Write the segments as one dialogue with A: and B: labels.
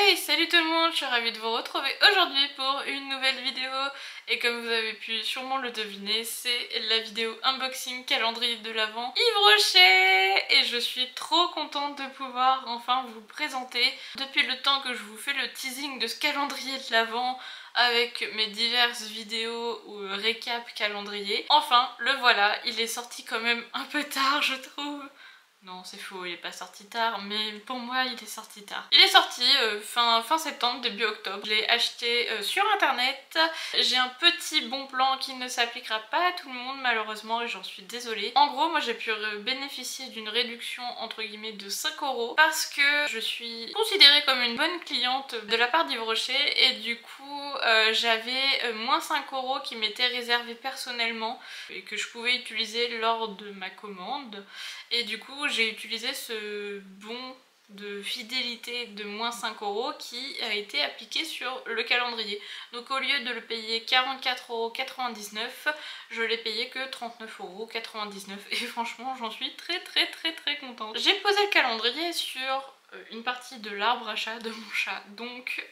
A: Hey, salut tout le monde, je suis ravie de vous retrouver aujourd'hui pour une nouvelle vidéo. Et comme vous avez pu sûrement le deviner, c'est la vidéo unboxing calendrier de l'Avent Yves Rocher. Et je suis trop contente de pouvoir enfin vous le présenter. Depuis le temps que je vous fais le teasing de ce calendrier de l'Avent avec mes diverses vidéos ou récap calendrier. Enfin, le voilà, il est sorti quand même un peu tard je trouve. Non, c'est faux, il est pas sorti tard, mais pour moi, il est sorti tard. Il est sorti fin septembre, début octobre. Je l'ai acheté sur internet. J'ai un petit bon plan qui ne s'appliquera pas à tout le monde, malheureusement, et j'en suis désolée. En gros, moi, j'ai pu bénéficier d'une réduction, entre guillemets, de 5 € parce que je suis considérée comme une bonne cliente de la part d'Yves Rocher, et du coup, j'avais moins 5 € qui m'étaient réservés personnellement et que je pouvais utiliser lors de ma commande. Et du coup j'ai utilisé ce bon de fidélité de moins 5 € qui a été appliqué sur le calendrier. Donc au lieu de le payer 44,99 €, je l'ai payé que 39,99 € et franchement j'en suis très contente. J'ai posé le calendrier sur une partie de l'arbre à chat de mon chat, donc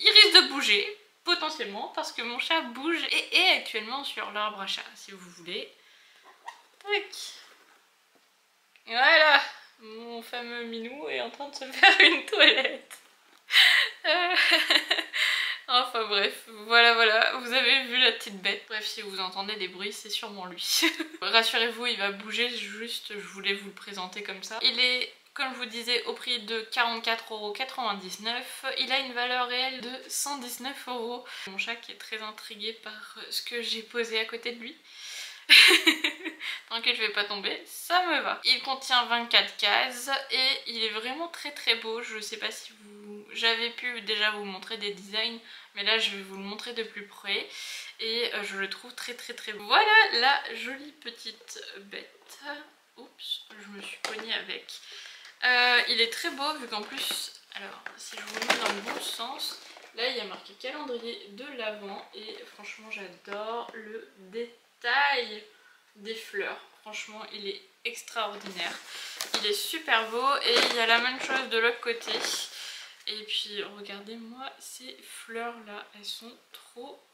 A: il risque de bouger potentiellement parce que mon chat bouge et est actuellement sur l'arbre à chat si vous voulez. Tac. Voilà, mon fameux minou est en train de se faire une toilette. Enfin bref, voilà, vous avez vu la petite bête. Bref, si vous entendez des bruits, c'est sûrement lui. Rassurez-vous, il va bouger, juste je voulais vous le présenter comme ça. Il est, comme je vous disais, au prix de 44,99 €. Il a une valeur réelle de 119 €. Mon chat qui est très intrigué par ce que j'ai posé à côté de lui. Tant que je vais pas tomber, ça me va. Il contient 24 cases et il est vraiment très beau. Je sais pas si vous... J'avais pu déjà vous montrer des designs, mais là je vais vous le montrer de plus près. Et je le trouve très beau. Voilà la jolie petite bête. Oups, je me suis poignée avec. Il est très beau vu qu'en plus... Alors, si je vous le mets dans le bon sens, là il y a marqué calendrier de l'Avent et franchement j'adore le détail des fleurs. Franchement il est extraordinaire, il est super beau et il y a la même chose de l'autre côté. Et puis regardez-moi ces fleurs là, elles sont trop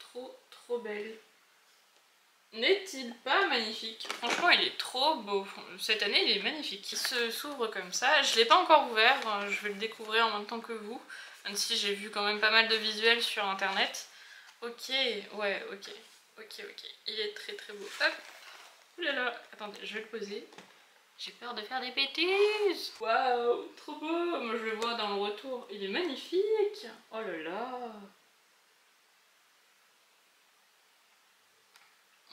A: belles. N'est-il pas magnifique? Franchement il est trop beau, cette année il est magnifique. Il s'ouvre comme ça, je l'ai pas encore ouvert, je vais le découvrir en même temps que vous, même si j'ai vu quand même pas mal de visuels sur internet. Ok, ouais, ok, il est très beau. Hop, oulala, attendez, je vais le poser. J'ai peur de faire des bêtises. Waouh, trop beau. Moi je le vois dans le retour, il est magnifique. Oh là là.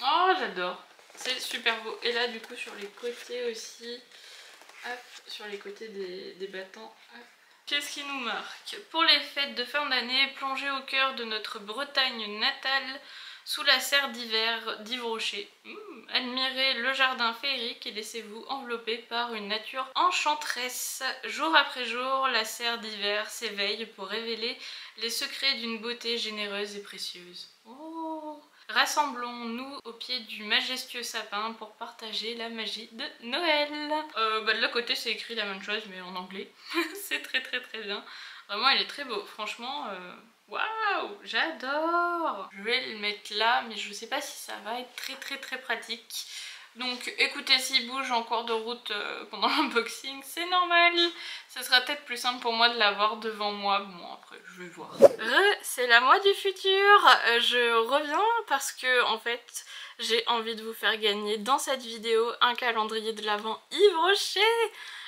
A: Oh j'adore, c'est super beau. Et là du coup sur les côtés aussi, hop, sur les côtés des battants, qu'est-ce qui nous marque? Pour les fêtes de fin d'année, plongez au cœur de notre Bretagne natale, sous la serre d'hiver d'Yves Rocher. Admirez le jardin féerique et laissez-vous envelopper par une nature enchanteresse. Jour après jour, la serre d'hiver s'éveille pour révéler les secrets d'une beauté généreuse et précieuse. Oh! Rassemblons-nous au pied du majestueux sapin pour partager la magie de Noël. De l'autre côté c'est écrit la même chose mais en anglais. C'est très bien. Vraiment il est très beau. Franchement, waouh, j'adore. Je vais le mettre là mais je sais pas si ça va être très pratique. Donc écoutez, s'il bouge en cours de route pendant l'unboxing, c'est normal. Ce sera peut-être plus simple pour moi de l'avoir devant moi. Bon après je vais voir. C'est la moi du futur. Je reviens parce que en fait j'ai envie de vous faire gagner dans cette vidéo un calendrier de l'Avent Yves Rocher.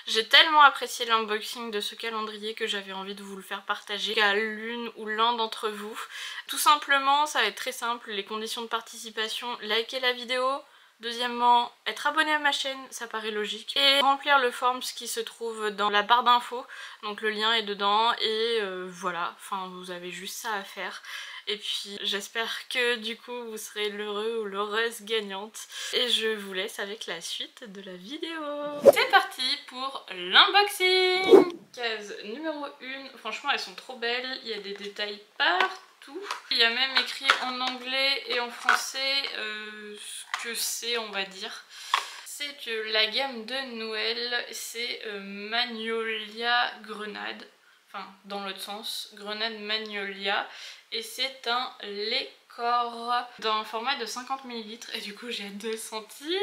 A: J'ai tellement apprécié l'unboxing de ce calendrier que j'avais envie de vous le faire partager à l'une ou l'un d'entre vous. Tout simplement, ça va être très simple, les conditions de participation, liker la vidéo. Deuxièmement, être abonné à ma chaîne, ça paraît logique. Et remplir le form qui se trouve dans la barre d'infos. Donc le lien est dedans et voilà, enfin vous avez juste ça à faire. Et puis j'espère que du coup vous serez l'heureux ou l'heureuse gagnante. Et je vous laisse avec la suite de la vidéo. C'est parti pour l'unboxing. Case numéro 1, franchement elles sont trop belles, il y a des détails partout. Il y a même écrit en anglais et en français ce que c'est, on va dire. C'est la gamme de Noël, c'est Magnolia Grenade. enfin dans l'autre sens, grenade magnolia, et c'est un lait corps d'un format de 50 ml et du coup j'ai hâte de le sentir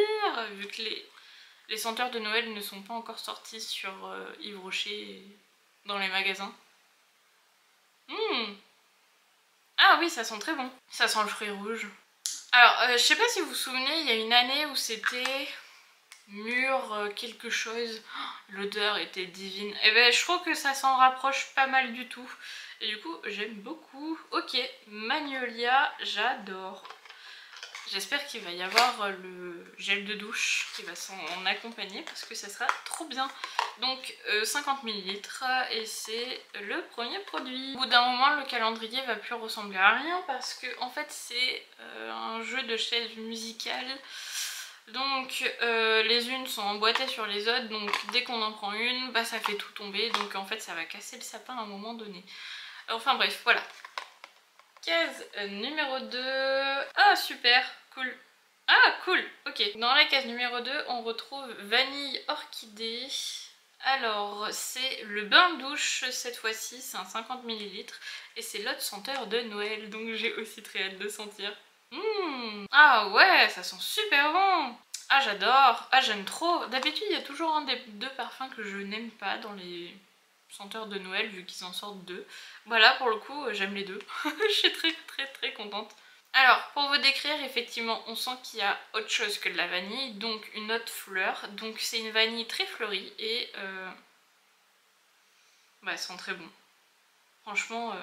A: vu que les senteurs de Noël ne sont pas encore sorties sur Yves Rocher dans les magasins. Ah oui, ça sent très bon, ça sent le fruit rouge. Alors je sais pas si vous vous souvenez, il y a une année où c'était mûr quelque chose, l'odeur était divine, et ben je trouve que ça s'en rapproche pas mal du tout et du coup j'aime beaucoup. Ok, magnolia, j'adore. J'espère qu'il va y avoir le gel de douche qui va s'en accompagner parce que ça sera trop bien. Donc 50 ml et c'est le premier produit. Au bout d'un moment le calendrier va plus ressembler à rien parce que en fait c'est un jeu de chaises musicales. Donc les unes sont emboîtées sur les autres, donc dès qu'on en prend une, bah ça fait tout tomber, donc en fait ça va casser le sapin à un moment donné. Enfin bref, voilà. Case numéro 2. Ah super, cool. Ah cool, ok. Dans la case numéro 2, on retrouve vanille orchidée. Alors c'est le bain de douche cette fois-ci, c'est un 50 ml et c'est l'autre senteur de Noël, donc j'ai aussi très hâte de sentir. Ah ouais, ça sent super bon. Ah j'adore, ah j'aime trop. D'habitude il y a toujours un des deux parfums que je n'aime pas dans les senteurs de Noël vu qu'ils en sortent deux. Voilà, pour le coup j'aime les deux. Je suis très contente. Alors pour vous décrire, effectivement on sent qu'il y a autre chose que de la vanille, donc une autre fleur. Donc c'est une vanille très fleurie et bah, elles sont très bon. Franchement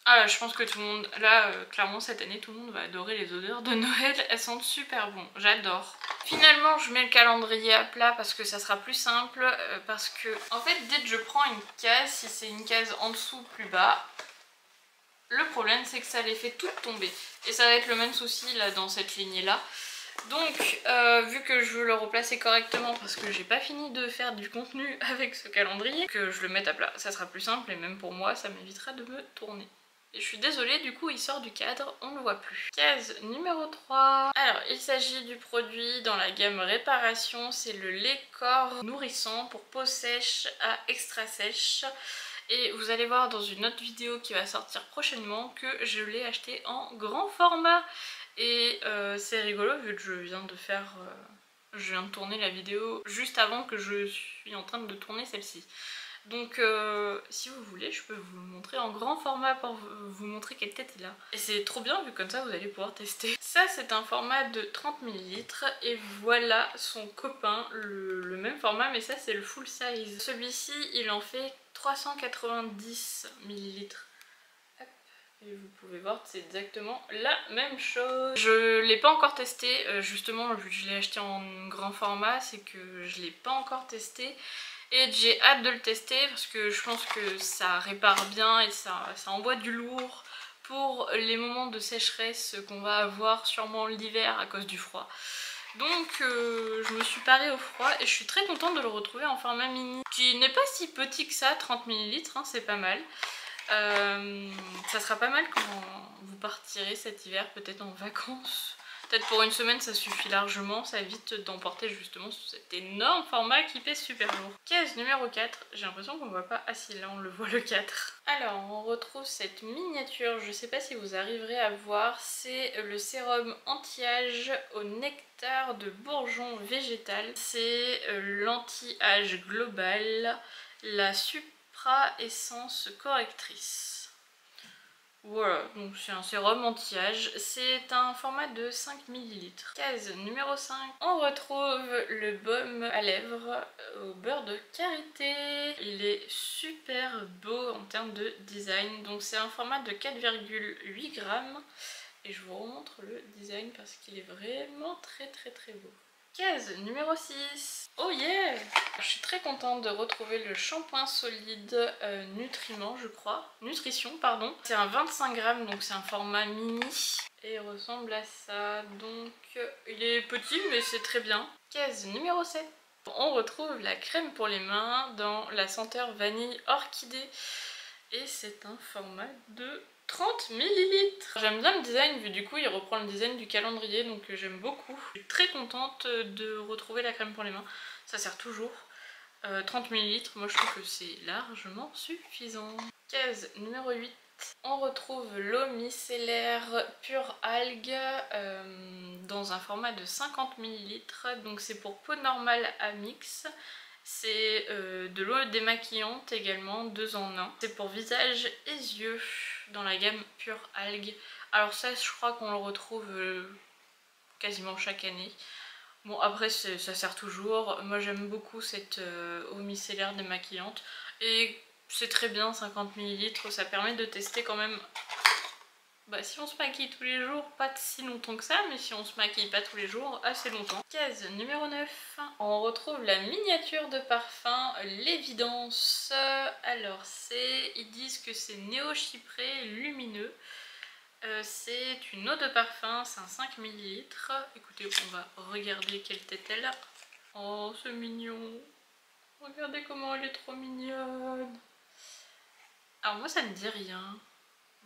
A: ah là, je pense que tout le monde, là clairement cette année tout le monde va adorer les odeurs de Noël, elles sentent super bon, j'adore. Finalement je mets le calendrier à plat parce que ça sera plus simple, parce que en fait dès que je prends une case, si c'est une case en dessous plus bas, le problème c'est que ça les fait toutes tomber. Et ça va être le même souci là dans cette lignée là. Donc vu que je veux le replacer correctement parce que j'ai pas fini de faire du contenu avec ce calendrier, que je le mette à plat, ça sera plus simple et même pour moi ça m'évitera de me tourner. Et je suis désolée, du coup il sort du cadre, on ne le voit plus. Case numéro 3. Alors il s'agit du produit dans la gamme réparation, c'est le lait corps nourrissant pour peau sèche à extra sèche. Et vous allez voir dans une autre vidéo qui va sortir prochainement que je l'ai acheté en grand format. Et c'est rigolo vu que je viens de tourner la vidéo juste avant que je suis en train de tourner celle-ci. Donc si vous voulez je peux vous le montrer en grand format pour vous montrer quelle tête il a. Et c'est trop bien vu comme ça vous allez pouvoir tester. Ça c'est un format de 30 ml et voilà son copain, le même format mais ça c'est le full size. Celui-ci il en fait 390 ml. Et vous pouvez voir c'est exactement la même chose. Je l'ai pas encore testé, justement vu que je l'ai acheté en grand format, c'est que je l'ai pas encore testé. Et j'ai hâte de le tester parce que je pense que ça répare bien et ça envoie du lourd pour les moments de sécheresse qu'on va avoir sûrement l'hiver à cause du froid. Donc je me suis parée au froid et je suis très contente de le retrouver en format mini, qui n'est pas si petit que ça, 30 ml, hein, c'est pas mal. Ça sera pas mal quand vous partirez cet hiver, peut-être en vacances. Peut-être pour une semaine ça suffit largement, ça évite d'emporter justement cet énorme format qui pèse super lourd. Case numéro 4, j'ai l'impression qu'on voit pas, ah si là on le voit le 4. Alors on retrouve cette miniature, je sais pas si vous arriverez à voir, c'est le sérum anti-âge au nectar de bourgeon végétal. C'est l'anti-âge global, la Supra Essence correctrice. Voilà, donc c'est un sérum anti-âge, c'est un format de 5 ml. Case numéro 5, on retrouve le baume à lèvres au beurre de karité. Il est super beau en termes de design, donc c'est un format de 4,8 grammes. Et je vous remontre le design parce qu'il est vraiment très beau. Case numéro 6. Oh yeah! Je suis très contente de retrouver le shampoing solide Nutriment, je crois. Nutrition, pardon. C'est un 25 grammes, donc c'est un format mini. Et il ressemble à ça. Donc il est petit, mais c'est très bien. Case numéro 7. On retrouve la crème pour les mains dans la senteur vanille orchidée. Et c'est un format de 30 ml. J'aime bien le design vu du coup il reprend le design du calendrier, donc j'aime beaucoup. Je suis très contente de retrouver la crème pour les mains, ça sert toujours. 30 ml, moi je trouve que c'est largement suffisant. Case numéro 8. On retrouve l'eau micellaire pure algue dans un format de 50 ml. Donc c'est pour peau normale à mix. C'est de l'eau démaquillante également, 2 en 1. C'est pour visage et yeux dans la gamme pure algue. Alors ça je crois qu'on le retrouve quasiment chaque année. Bon après ça sert toujours. Moi j'aime beaucoup cette eau micellaire démaquillante. Et c'est très bien, 50 ml, ça permet de tester quand même. Bah, si on se maquille tous les jours, pas si longtemps que ça, mais si on se maquille pas tous les jours, assez longtemps. Case numéro 9. On retrouve la miniature de parfum, l'évidence. Alors ils disent que c'est néo-chypré lumineux. C'est une eau de parfum, c'est un 5 ml. Écoutez, on va regarder quelle tête elle a. Oh, c'est mignon. Regardez comment elle est trop mignonne. Alors moi ça ne dit rien.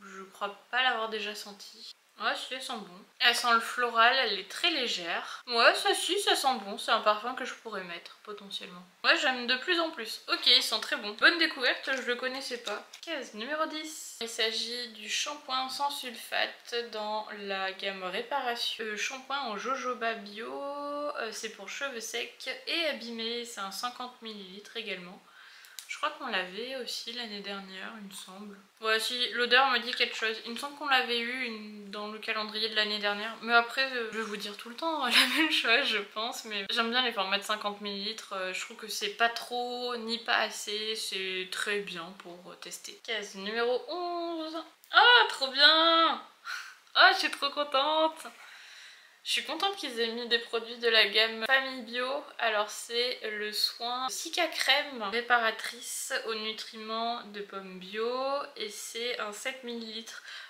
A: Je crois pas l'avoir déjà senti. Ouais, si, elle sent bon. Elle sent le floral, elle est très légère. Ouais, ça sent bon. C'est un parfum que je pourrais mettre, potentiellement. Ouais, j'aime de plus en plus. Ok, il sent très bon. Bonne découverte, je le connaissais pas. Case numéro 10. Il s'agit du shampoing sans sulfate dans la gamme réparation. Shampoing en jojoba bio. C'est pour cheveux secs et abîmés. C'est un 50 ml également. Je crois qu'on l'avait aussi l'année dernière, il me semble. Ouais, si, l'odeur me dit quelque chose. Il me semble qu'on l'avait eu dans le calendrier de l'année dernière. Mais après, je vais vous dire tout le temps la même chose, je pense. Mais j'aime bien les formats de 50 ml. Je trouve que c'est pas trop ni pas assez. C'est très bien pour tester. Case numéro 11. Ah, trop bien! Ah, je suis trop contente! Je suis contente qu'ils aient mis des produits de la gamme Famille Bio. Alors c'est le soin Cica Crème réparatrice aux nutriments de pommes bio et c'est un 7 ml.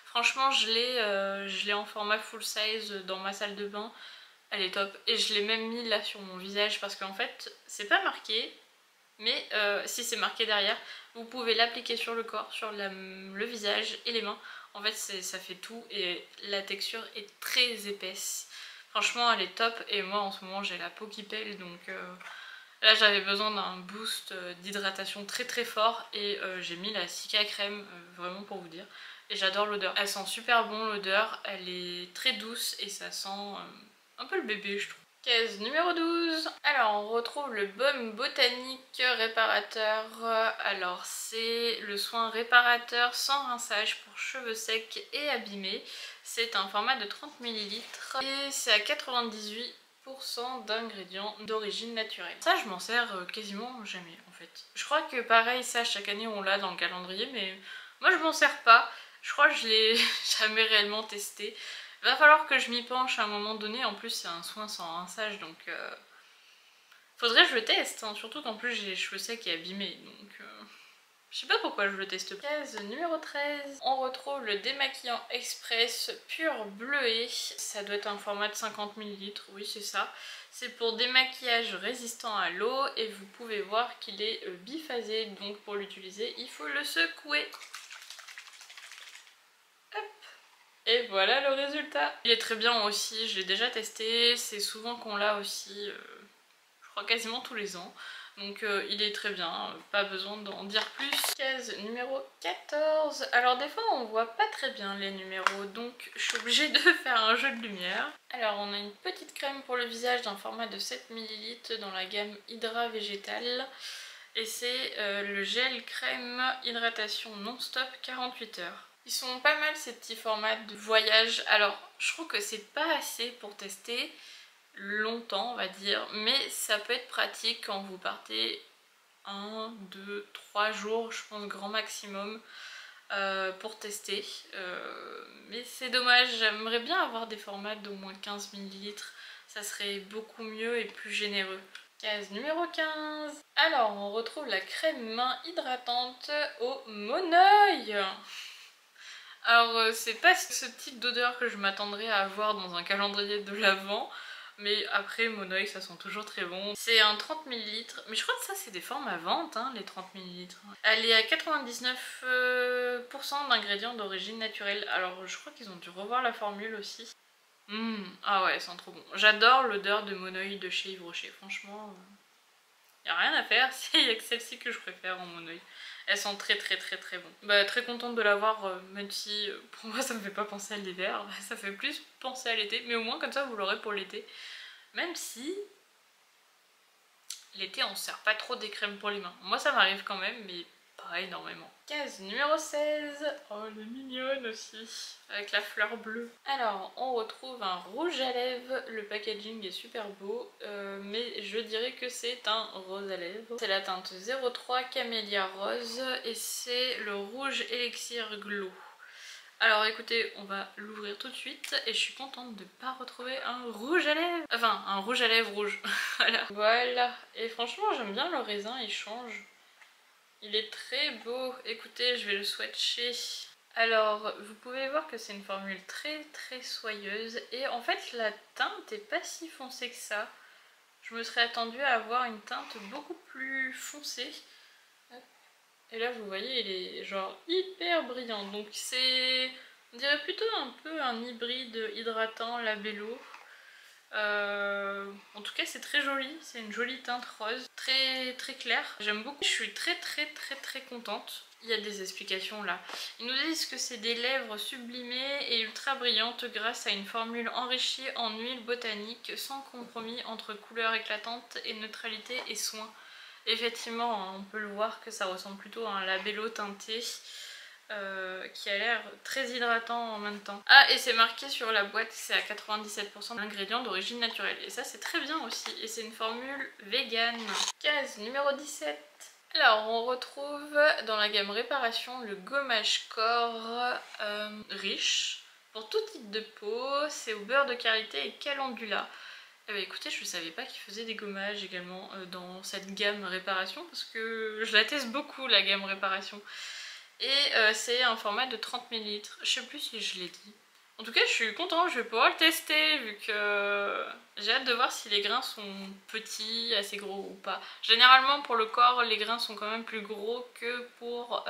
A: Franchement je l'ai en format full size dans ma salle de bain. Elle est top et je l'ai même mis là sur mon visage parce qu'en fait c'est pas marqué. Mais si c'est marqué derrière, vous pouvez l'appliquer sur le corps, sur le visage et les mains. En fait ça fait tout et la texture est très épaisse. Franchement elle est top et moi en ce moment j'ai la peau qui pèle donc là j'avais besoin d'un boost d'hydratation très très fort et j'ai mis la Cica Crème vraiment pour vous dire. Et j'adore l'odeur. Elle sent super bon l'odeur, elle est très douce et ça sent un peu le bébé je trouve. Case numéro 12. Alors on retrouve le baume botanique réparateur. Alors c'est le soin réparateur sans rinçage pour cheveux secs et abîmés. C'est un format de 30 ml et c'est à 98% d'ingrédients d'origine naturelle. Ça je m'en sers quasiment jamais en fait. Je crois que pareil ça chaque année on l'a dans le calendrier mais moi je m'en sers pas. Je crois que je l'ai jamais réellement testé. Il va falloir que je m'y penche à un moment donné, en plus c'est un soin sans rinçage donc faudrait que je le teste, hein. Surtout qu'en plus j'ai les cheveux secs et abîmés donc je sais pas pourquoi je le teste pas. Case numéro 13, on retrouve le démaquillant express pur bleuet, ça doit être un format de 50 ml, oui c'est ça. C'est pour démaquillage résistant à l'eau et vous pouvez voir qu'il est biphasé donc pour l'utiliser il faut le secouer. Et voilà le résultat. Il est très bien aussi, je l'ai déjà testé, c'est souvent qu'on l'a aussi, je crois quasiment tous les ans. Donc il est très bien, pas besoin d'en dire plus. Case numéro 14. Alors des fois on voit pas très bien les numéros, donc je suis obligée de faire un jeu de lumière. Alors on a une petite crème pour le visage d'un format de 7 ml dans la gamme Hydra Végétal. Et c'est le gel crème hydratation non-stop 48 heures. Ils sont pas mal ces petits formats de voyage. Alors je trouve que c'est pas assez pour tester longtemps on va dire. Mais ça peut être pratique quand vous partez 1, 2, 3 jours je pense grand maximum pour tester. Mais c'est dommage, j'aimerais bien avoir des formats d'au moins 15 ml. Ça serait beaucoup mieux et plus généreux. Case numéro 15. Alors on retrouve la crème main hydratante au monoeil. Alors c'est pas ce type d'odeur que je m'attendrais à avoir dans un calendrier de l'Avent. Mais après monoeil ça sent toujours très bon. C'est un 30 ml. Mais je crois que ça c'est des formes à vente hein, les 30 ml. Elle est à 99% d'ingrédients d'origine naturelle. Alors je crois qu'ils ont dû revoir la formule aussi. Ah ouais, elle sent trop bon. J'adore l'odeur de monoeil de chez Yves Rocher, franchement. y a rien à faire, il y a que celle-ci que je préfère en mon oeil. Elles sont très bon. Bah, très contente de l'avoir, même si pour moi ça me fait pas penser à l'hiver, ça fait plus penser à l'été, mais au moins comme ça vous l'aurez pour l'été. Même si l'été on se sert pas trop des crèmes pour les mains. Moi ça m'arrive quand même, mais pas énormément. Case numéro 16. Oh, elle est mignonne aussi, avec la fleur bleue. Alors, on retrouve un rouge à lèvres. Le packaging est super beau, mais je dirais que c'est un rose à lèvres. C'est la teinte 03 Camélia Rose et c'est le rouge Elixir Glow. Alors écoutez, on va l'ouvrir tout de suite et je suis contente de ne pas retrouver un rouge à lèvres. Enfin, un rouge à lèvres rouge. Voilà. Et franchement, j'aime bien le raisin, il change. Il est très beau. Écoutez, je vais le swatcher. Alors, vous pouvez voir que c'est une formule très soyeuse. Et en fait, la teinte est pas si foncée que ça. Je me serais attendue à avoir une teinte beaucoup plus foncée. Et là, vous voyez, il est genre hyper brillant. Donc c'est, on dirait plutôt un peu un hybride hydratant labello. En tout cas c'est très joli, c'est une jolie teinte rose, très claire. J'aime beaucoup, je suis très contente. Il y a des explications là. Ils nous disent que c'est des lèvres sublimées et ultra brillantes grâce à une formule enrichie en huile botanique sans compromis entre couleurs éclatantes et neutralité et soin. Effectivement, on peut le voir que ça ressemble plutôt à un labello teinté. Qui a l'air très hydratant en même temps. Ah, et c'est marqué sur la boîte, c'est à 97% d'ingrédients d'origine naturelle. Et ça c'est très bien aussi. Et c'est une formule vegan. Case numéro 17. Alors on retrouve dans la gamme réparation le gommage corps riche. Pour tout type de peau, c'est au beurre de karité et calendula. Eh bien, écoutez, je ne savais pas qu'ils faisaient des gommages également dans cette gamme réparation parce que je la teste beaucoup la gamme réparation. Et c'est un format de 30 ml. Je sais plus si je l'ai dit. En tout cas, je suis contente, je vais pouvoir le tester vu que j'ai hâte de voir si les grains sont petits, assez gros ou pas. Généralement, pour le corps, les grains sont quand même plus gros que pour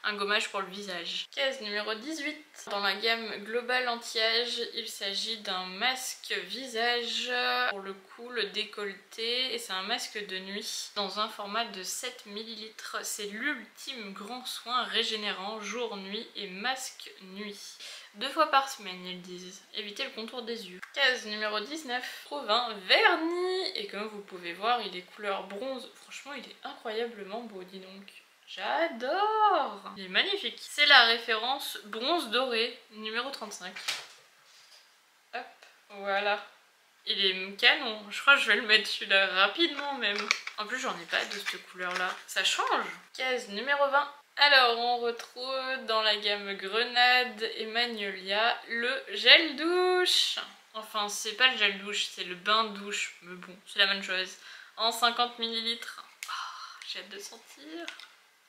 A: un gommage pour le visage. Case numéro 18. Dans la gamme Global Anti-Âge, il s'agit d'un masque visage, pour le coup le décolleté, et c'est un masque de nuit dans un format de 7 ml. C'est l'ultime grand soin régénérant jour, nuit et masque nuit. 2 fois par semaine ils disent. Évitez le contour des yeux. Case numéro 19. Trouve un vernis. Et comme vous pouvez voir, il est couleur bronze. Franchement, il est incroyablement beau, dis donc. J'adore! Il est magnifique. C'est la référence bronze doré, numéro 35. Hop, voilà. Il est canon. Je crois que je vais le mettre celui-là rapidement même. En plus, j'en ai pas de cette couleur-là. Ça change. Case numéro 20. Alors, on retrouve dans la gamme Grenade et Magnolia le gel douche. Enfin, c'est pas le gel douche, c'est le bain douche. Mais bon, c'est la même chose. En 50 ml. Oh, j'ai hâte de sentir.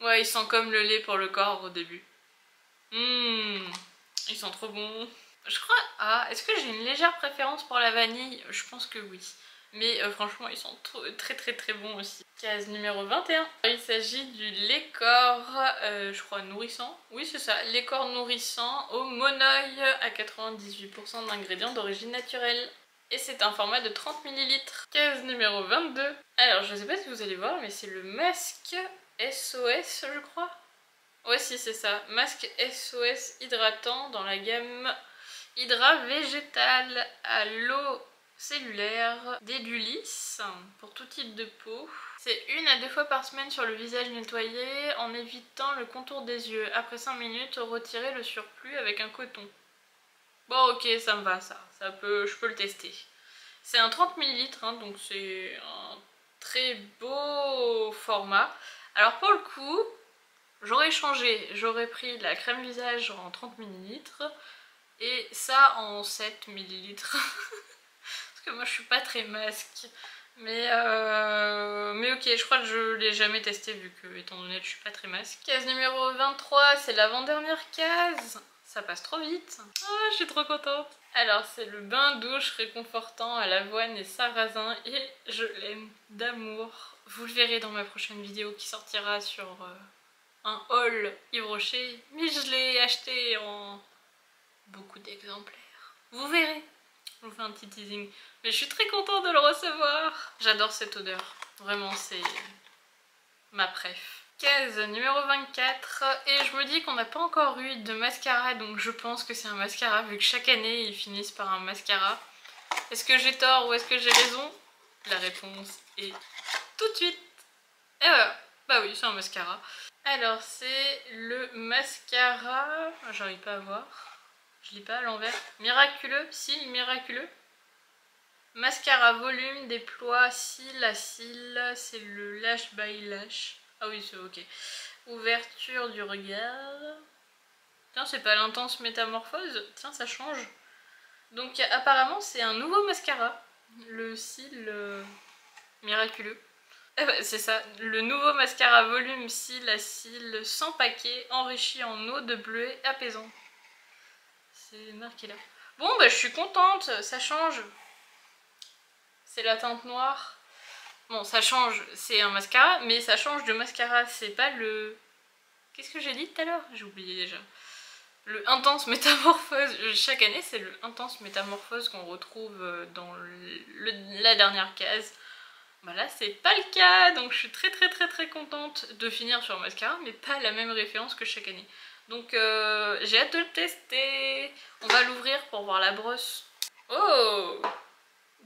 A: Ouais, il sent comme le lait pour le corps au début. Ils sont trop bons. Je crois... Ah, est-ce que j'ai une légère préférence pour la vanille? Je pense que oui. Mais franchement, ils sont très bons aussi. Case numéro 21. Il s'agit du lait corps, je crois nourrissant. Oui, c'est ça. Lait corps nourrissant au monoeil à 98% d'ingrédients d'origine naturelle. Et c'est un format de 30 ml. Case numéro 22. Alors, je sais pas si vous allez voir, mais c'est le masque SOS, je crois. Ouais, si, c'est ça. Masque SOS hydratant dans la gamme Hydra végétal à l'eau cellulaire d'Edulis pour tout type de peau. C'est 1 à 2 fois par semaine sur le visage nettoyé en évitant le contour des yeux. Après 5 minutes, retirez le surplus avec un coton. Bon, ok, ça me va ça. Je peux le tester. C'est un 30 ml, hein, donc c'est un très beau format. Alors pour le coup, j'aurais changé. J'aurais pris la crème visage en 30 ml. Et ça en 7 ml. Parce que moi je suis pas très masque. Mais ok, je crois que je l'ai jamais testé vu que, étant donné que je suis pas très masque. Case numéro 23, c'est l'avant-dernière case. Ça passe trop vite. Ah, je suis trop contente. Alors c'est le bain douche réconfortant à l'avoine et sarrasin. Et je l'aime d'amour. Vous le verrez dans ma prochaine vidéo qui sortira sur un haul Yves Rocher. Mais je l'ai acheté en... beaucoup d'exemplaires. Vous verrez. Je vous fais un petit teasing. Mais je suis très contente de le recevoir. J'adore cette odeur. Vraiment, c'est ma préf. Case numéro 24, et je me dis qu'on n'a pas encore eu de mascara, donc je pense que c'est un mascara, vu que chaque année ils finissent par un mascara. Est-ce que j'ai tort ou est-ce que j'ai raison? La réponse est tout de suite. Et voilà, bah oui, c'est un mascara. Alors c'est le mascara, j'arrive pas à voir, je lis pas à l'envers. Miraculeux, cils miraculeux. Mascara volume, déploie, cils à cils, c'est le Lash by Lash. Ah oui, c'est ok. Ouverture du regard. Tiens, c'est pas l'intense métamorphose. Tiens, ça change. Donc apparemment, c'est un nouveau mascara. Le cil miraculeux. Eh ben, c'est ça, le nouveau mascara volume cils à cils sans paquet, enrichi en eau de bleuet apaisant. C'est marqué là. Bon, bah je suis contente, ça change. C'est la teinte noire. Bon, ça change, c'est un mascara, mais ça change de mascara, c'est pas le... Qu'est-ce que j'ai dit tout à l'heure? J'ai oublié déjà. Le intense métamorphose, chaque année c'est le intense métamorphose qu'on retrouve dans la dernière case. Bah là c'est pas le cas, donc je suis très contente de finir sur le mascara, mais pas la même référence que chaque année. Donc j'ai hâte de le tester. On va l'ouvrir pour voir la brosse. Oh!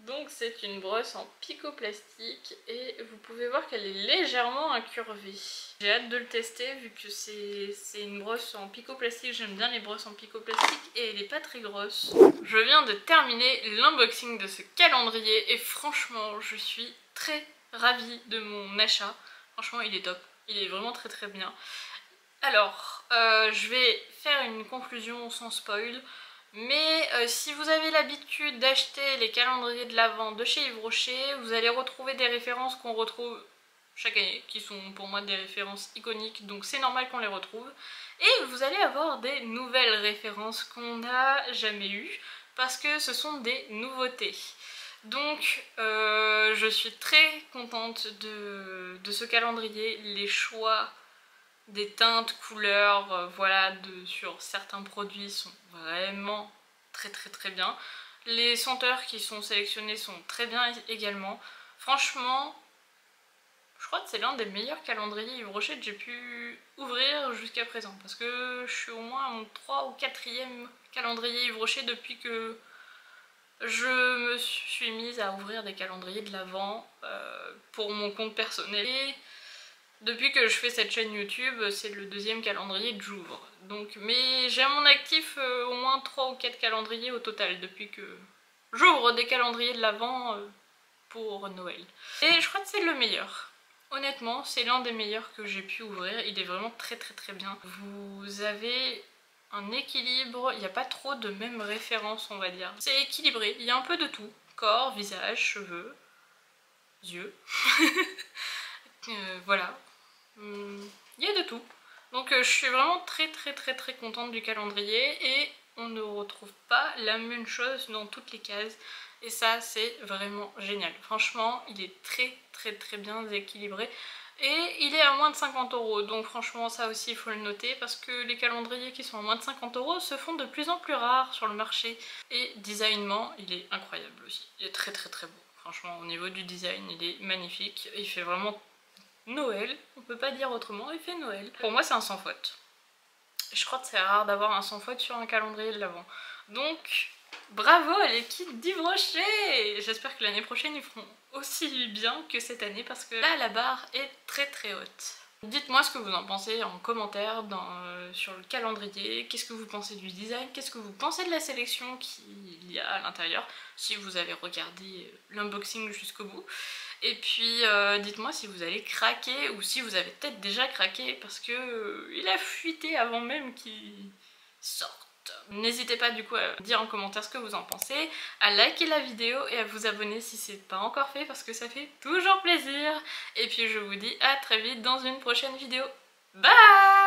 A: Donc c'est une brosse en picoplastique et vous pouvez voir qu'elle est légèrement incurvée. J'ai hâte de le tester vu que c'est une brosse en picoplastique, j'aime bien les brosses en picoplastique et elle n'est pas très grosse. Je viens de terminer l'unboxing de ce calendrier et franchement je suis très ravie de mon achat. Franchement il est top, il est vraiment très bien. Alors je vais faire une conclusion sans spoil. Mais si vous avez l'habitude d'acheter les calendriers de l'Avent de chez Yves Rocher, vous allez retrouver des références qu'on retrouve chaque année, qui sont pour moi des références iconiques, donc c'est normal qu'on les retrouve. Et vous allez avoir des nouvelles références qu'on n'a jamais eues, parce que ce sont des nouveautés. Donc je suis très contente de ce calendrier, les choix des teintes, couleurs, voilà, sur certains produits sont vraiment très bien. Les senteurs qui sont sélectionnés sont très bien également. Franchement, je crois que c'est l'un des meilleurs calendriers Yves Rocher que j'ai pu ouvrir jusqu'à présent. Parce que je suis au moins à mon 3 ou 4e calendrier Yves Rocher depuis que je me suis mise à ouvrir des calendriers de l'Avent pour mon compte personnel. Et depuis que je fais cette chaîne YouTube, c'est le 2e calendrier que j'ouvre. Donc, mais j'ai à mon actif au moins 3 ou 4 calendriers au total depuis que j'ouvre des calendriers de l'Avent pour Noël. Et je crois que c'est le meilleur. Honnêtement, c'est l'un des meilleurs que j'ai pu ouvrir. Il est vraiment très bien. Vous avez un équilibre, il n'y a pas trop de mêmes références on va dire. C'est équilibré, il y a un peu de tout. Corps, visage, cheveux, yeux. Voilà. Il y a de tout. Donc je suis vraiment très contente du calendrier et on ne retrouve pas la même chose dans toutes les cases et ça c'est vraiment génial. Franchement il est très bien équilibré et il est à moins de 50 €, donc franchement ça aussi il faut le noter parce que les calendriers qui sont à moins de 50 € se font de plus en plus rares sur le marché et designement il est incroyable aussi. Il est très beau. Franchement au niveau du design il est magnifique, il fait vraiment Noël, on peut pas dire autrement, il fait Noël. Pour moi c'est un sans faute. Je crois que c'est rare d'avoir un sans faute sur un calendrier de l'Avent. Donc bravo à l'équipe d'Yves Rocher. J'espère que l'année prochaine ils feront aussi bien que cette année parce que là la barre est très haute. Dites-moi ce que vous en pensez en commentaire sur le calendrier, qu'est-ce que vous pensez du design, qu'est-ce que vous pensez de la sélection qu'il y a à l'intérieur, si vous avez regardé l'unboxing jusqu'au bout. Et puis dites-moi si vous allez craquer ou si vous avez peut-être déjà craqué parce que il a fuité avant même qu'il sorte. N'hésitez pas du coup à dire en commentaire ce que vous en pensez, à liker la vidéo et à vous abonner si c'est pas encore fait parce que ça fait toujours plaisir. Et puis je vous dis à très vite dans une prochaine vidéo. Bye!